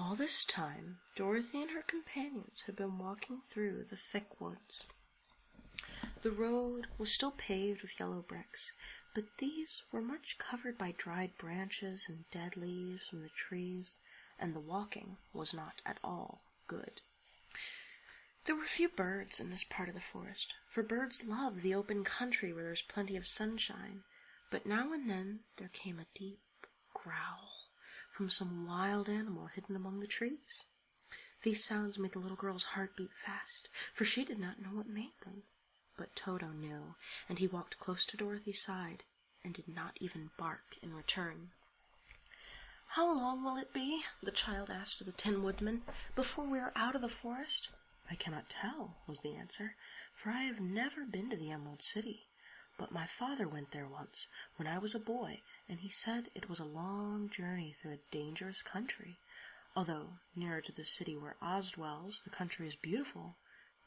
All this time, Dorothy and her companions had been walking through the thick woods. The road was still paved with yellow bricks, but these were much covered by dried branches and dead leaves from the trees, and the walking was not at all good. There were few birds in this part of the forest, for birds love the open country where there's plenty of sunshine, but now and then there came a deep growl from some wild animal hidden among the trees. These sounds made the little girl's heart beat fast, for she did not know what made them. But Toto knew, and he walked close to Dorothy's side, and did not even bark in return. "How long will it be," the child asked of the Tin Woodman, "before we are out of the forest?" "I cannot tell," was the answer, "for I have never been to the Emerald City. But my father went there once, when I was a boy, and he said it was a long journey through a dangerous country. Although nearer to the city where Oz dwells, the country is beautiful.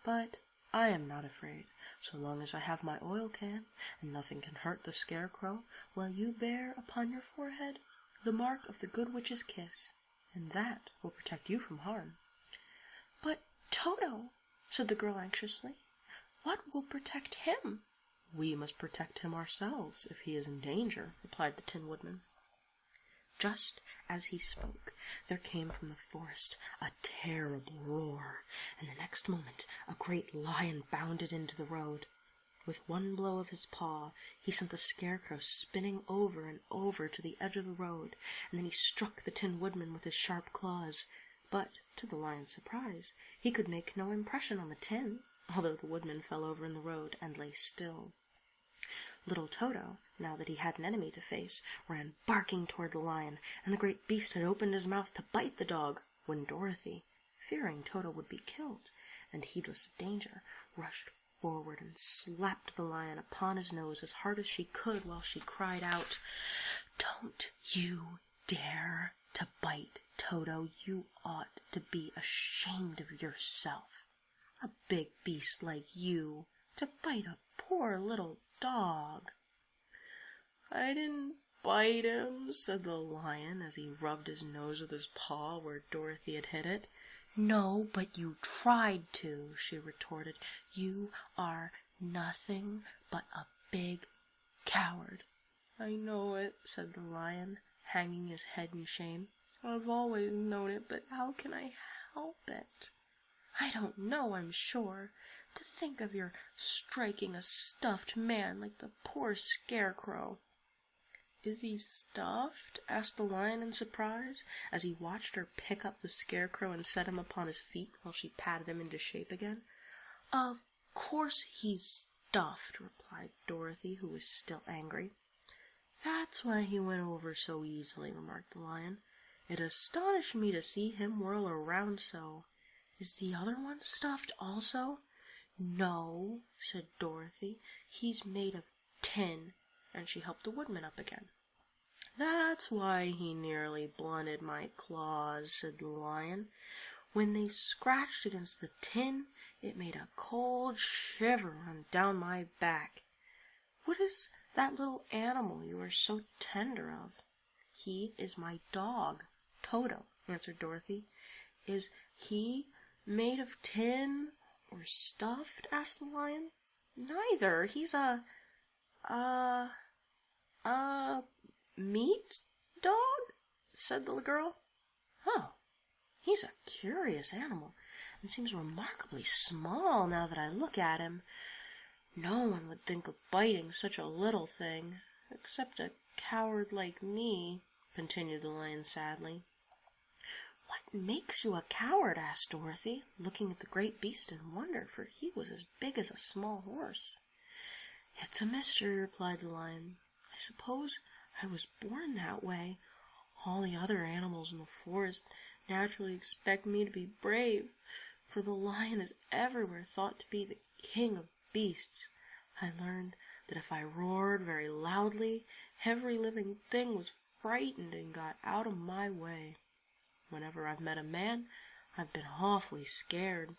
But I am not afraid, so long as I have my oil can, and nothing can hurt the Scarecrow, while you bear upon your forehead the mark of the Good Witch's kiss, and that will protect you from harm." "But Toto," said the girl anxiously, "what will protect him?" "We must protect him ourselves if he is in danger," replied the Tin Woodman. Just as he spoke, there came from the forest a terrible roar, and the next moment a great lion bounded into the road. With one blow of his paw, he sent the Scarecrow spinning over and over to the edge of the road, and then he struck the Tin Woodman with his sharp claws. But, to the lion's surprise, he could make no impression on the tin, although the Woodman fell over in the road and lay still. Little Toto, now that he had an enemy to face, ran barking toward the lion, and the great beast had opened his mouth to bite the dog, when Dorothy, fearing Toto would be killed, and heedless of danger, rushed forward and slapped the lion upon his nose as hard as she could while she cried out, "Don't you dare to bite Toto. You ought to be ashamed of yourself. A big beast like you to bite a poor little dog." "I didn't bite him," said the lion as he rubbed his nose with his paw where Dorothy had hit it. "No, but you tried to," she retorted. "You are nothing but a big coward." "I know it," said the lion, hanging his head in shame. "I've always known it, but how can I help it?" "I don't know, I'm sure. To think of your striking a stuffed man like the poor Scarecrow." "Is he stuffed?" asked the lion in surprise, as he watched her pick up the Scarecrow and set him upon his feet while she patted him into shape again. "Of course he's stuffed," replied Dorothy, who was still angry. "That's why he went over so easily," remarked the lion. "It astonished me to see him whirl around so. Is the other one stuffed also?" "No," said Dorothy. "He's made of tin," and she helped the Woodman up again. "That's why he nearly blunted my claws," said the lion. "When they scratched against the tin, it made a cold shiver run down my back. What is that little animal you are so tender of?" "He is my dog, Toto," answered Dorothy. "Is he made of tin or stuffed?" asked the lion. "Neither. He's a meat dog," said the girl. "Oh, he's a curious animal, and seems remarkably small now that I look at him. No one would think of biting such a little thing, except a coward like me," continued the lion sadly. "What makes you a coward?" asked Dorothy, looking at the great beast in wonder, for he was as big as a small horse. "It's a mystery," replied the lion. "I suppose I was born that way. All the other animals in the forest naturally expect me to be brave, for the lion is everywhere thought to be the king of beasts. I learned that if I roared very loudly, every living thing was frightened and got out of my way. Whenever I've met a man, I've been awfully scared,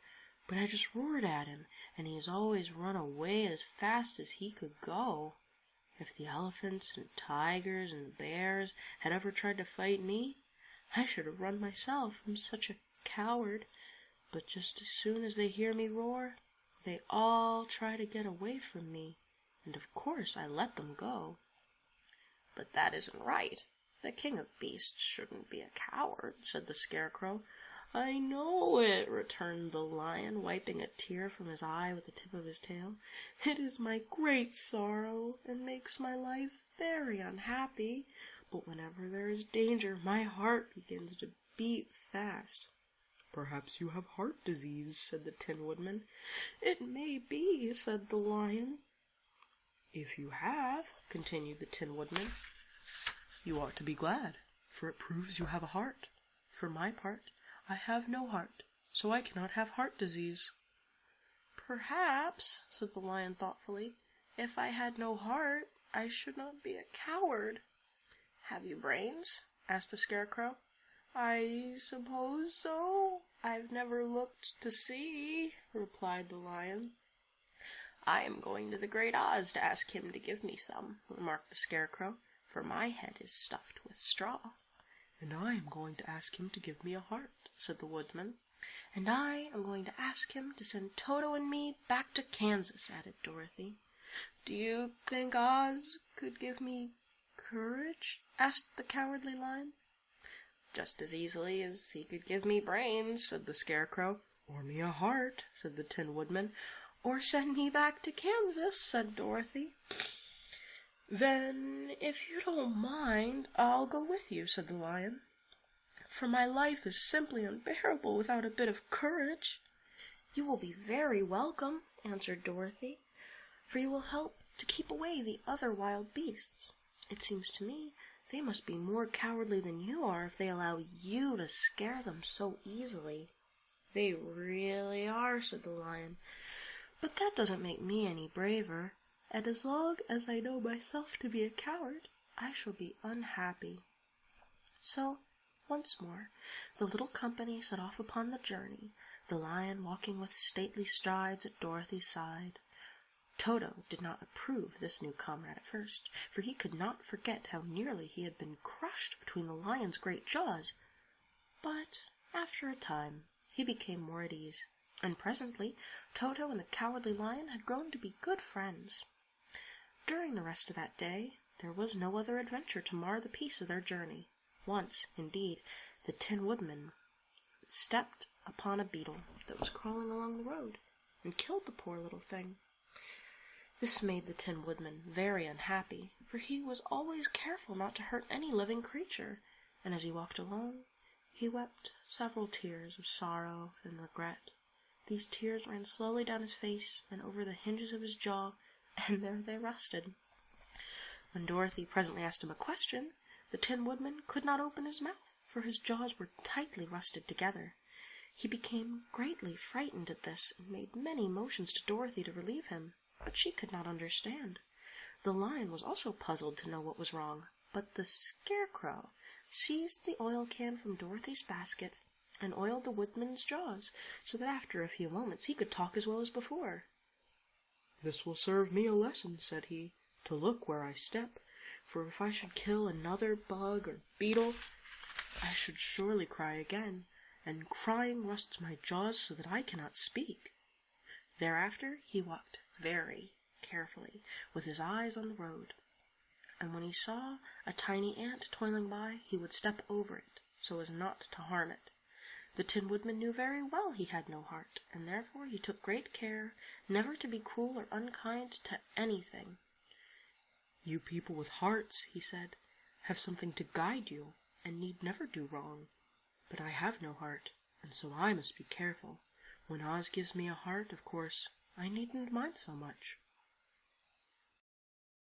but I just roared at him, and he has always run away as fast as he could go. If the elephants and tigers and bears had ever tried to fight me, I should have run myself. I'm such a coward. But just as soon as they hear me roar, they all try to get away from me, and of course I let them go." "But that isn't right. The king of beasts shouldn't be a coward," said the Scarecrow. "I know it," returned the Lion, wiping a tear from his eye with the tip of his tail. "It is my great sorrow, and makes my life very unhappy. But whenever there is danger, my heart begins to beat fast." "Perhaps you have heart disease," said the Tin Woodman. "It may be," said the Lion. "If you have," continued the Tin Woodman, "you ought to be glad, for it proves you have a heart. For my part, I have no heart, so I cannot have heart disease." "Perhaps," said the Lion thoughtfully, "if I had no heart, I should not be a coward." "Have you brains?" asked the Scarecrow. "I suppose so. I've never looked to see," replied the Lion. "I am going to the Great Oz to ask him to give me some," remarked the Scarecrow, "for my head is stuffed with straw." "And I am going to ask him to give me a heart," said the Woodman. "And I am going to ask him to send Toto and me back to Kansas," added Dorothy. "Do you think Oz could give me courage?" asked the Cowardly Lion. "Just as easily as he could give me brains," said the Scarecrow. "Or me a heart," said the Tin Woodman. "Or send me back to Kansas," said Dorothy. "Then, if you don't mind, I'll go with you," said the Lion. "For my life is simply unbearable without a bit of courage." "You will be very welcome," answered Dorothy, "for you will help to keep away the other wild beasts. It seems to me they must be more cowardly than you are if they allow you to scare them so easily." "They really are," said the Lion. "But that doesn't make me any braver, and as long as I know myself to be a coward, I shall be unhappy." So, once more, the little company set off upon the journey, the Lion walking with stately strides at Dorothy's side. Toto did not approve this new comrade at first, for he could not forget how nearly he had been crushed between the Lion's great jaws. But, after a time, he became more at ease, and presently Toto and the Cowardly Lion had grown to be good friends. During the rest of that day, there was no other adventure to mar the peace of their journey. Once, indeed, the Tin Woodman stepped upon a beetle that was crawling along the road, and killed the poor little thing. This made the Tin Woodman very unhappy, for he was always careful not to hurt any living creature, and as he walked along, he wept several tears of sorrow and regret. These tears ran slowly down his face and over the hinges of his jaw, and there they rested. When Dorothy presently asked him a question, the Tin Woodman could not open his mouth, for his jaws were tightly rusted together. He became greatly frightened at this, and made many motions to Dorothy to relieve him, but she could not understand. The Lion was also puzzled to know what was wrong, but the Scarecrow seized the oil can from Dorothy's basket and oiled the Woodman's jaws, so that after a few moments he could talk as well as before. "This will serve me a lesson," said he, "to look where I step, for if I should kill another bug or beetle, I should surely cry again, and crying rusts my jaws so that I cannot speak." Thereafter he walked very carefully, with his eyes on the road, and when he saw a tiny ant toiling by, he would step over it, so as not to harm it. The Tin Woodman knew very well he had no heart, and therefore he took great care never to be cruel or unkind to anything. "You people with hearts," he said, "have something to guide you, and need never do wrong. But I have no heart, and so I must be careful. When Oz gives me a heart, of course, I needn't mind so much."